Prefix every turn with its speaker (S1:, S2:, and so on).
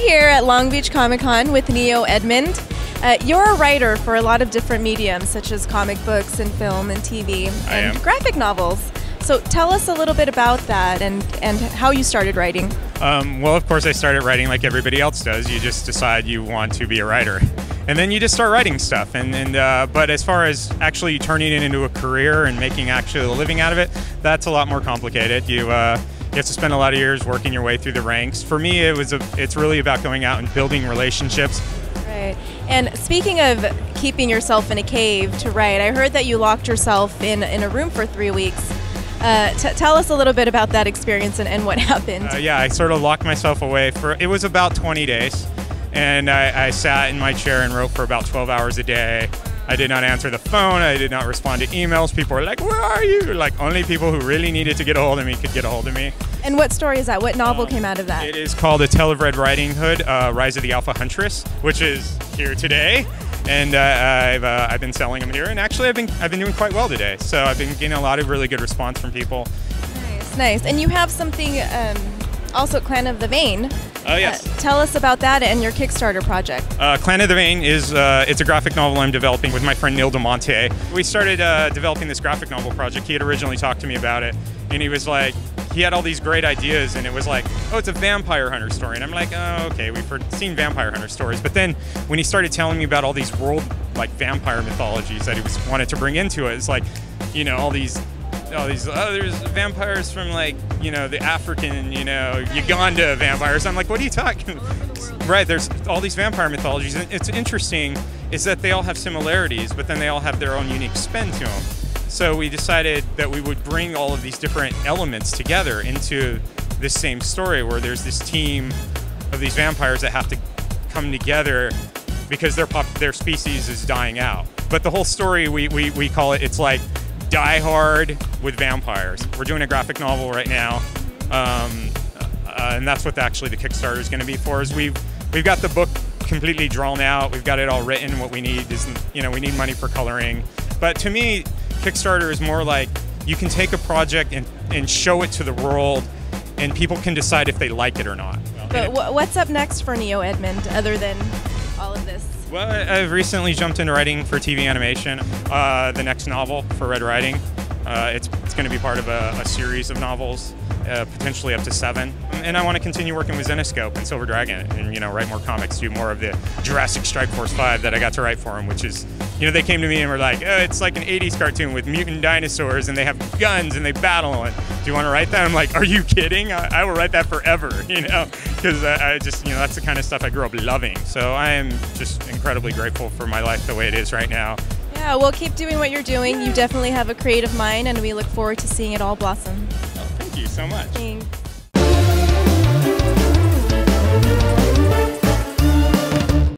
S1: here at Long Beach Comic Con with Neo Edmund. You're a writer for a lot of different mediums, such as comic books and film and TV and graphic novels. So tell us a little bit about that and how you started writing.
S2: Well, of course, I started writing like everybody else does. You just decide you want to be a writer. And then you just start writing stuff. But as far as actually turning it into a career and making actually a living out of it, that's a lot more complicated. You have to spend a lot of years working your way through the ranks. For me, it's really about going out and building relationships.
S1: Right. And speaking of keeping yourself in a cave to write, I heard that you locked yourself in a room for 3 weeks. Tell us a little bit about that experience and what happened.
S2: Yeah, I sort of locked myself away it was about 20 days. And I sat in my chair and wrote for about 12 hours a day. I did not answer the phone. I did not respond to emails. People were like, "Where are you?" Like, only people who really needed to get a hold of me could get a hold of me.
S1: And what story is that? What novel came out of that?
S2: It is called A Tale of Red Riding Hood, Rise of the Alpha Huntress, which is here today. And I've been selling them here. And actually, I've been doing quite well today. So I've been getting a lot of really good response from people.
S1: Nice, nice. And you have something also, Clannad Evain.
S2: Oh, yes.
S1: Tell us about that and your Kickstarter project.
S2: Clannad Evain is it's a graphic novel I'm developing with my friend Neil DeMonte. We started developing this graphic novel project. He had originally talked to me about it, and he was like, he had all these great ideas, and it was like, oh, it's a vampire hunter story. And I'm like, oh, okay, we've seen vampire hunter stories. But then when he started telling me about all these like vampire mythologies that he wanted to bring into it, it's like, you know, there's vampires from like, you know, the African, you know, Uganda vampires. I'm like, what are you talking? Right, there's all these vampire mythologies, and it's interesting is that they all have similarities, but then they all have their own unique spin to them. So we decided that we would bring all of these different elements together into this same story where there's this team of these vampires that have to come together because their species is dying out. But the whole story, we call it, it's like Die Hard with vampires. We're doing a graphic novel right now, and that's what actually the Kickstarter is going to be for. Is we've got the book completely drawn out. We've got it all written. What we need is, you know, we need money for coloring. But to me, Kickstarter is more like you can take a project and show it to the world, and people can decide if they like it or not.
S1: But what's up next for Neo Edmund other than all of this?
S2: Well, I've recently jumped into writing for TV animation, the next novel for Red Riding. It's going to be part of a series of novels, potentially up to 7. And I want to continue working with Zenescope and Silver Dragon and, you know, write more comics, do more of the Jurassic Strike Force 5 that I got to write for them, which is, you know, they came to me and were like, oh, it's like an 80s cartoon with mutant dinosaurs and they have guns and they battle. And do you want to write that? I'm like, are you kidding? I will write that forever, you know, because I just, you know, that's the kind of stuff I grew up loving. So I am just incredibly grateful for my life the way it is right now.
S1: Yeah, well, keep doing what you're doing. You definitely have a creative mind, and we look forward to seeing it all blossom.
S2: Oh, thank you so much.
S1: Thanks.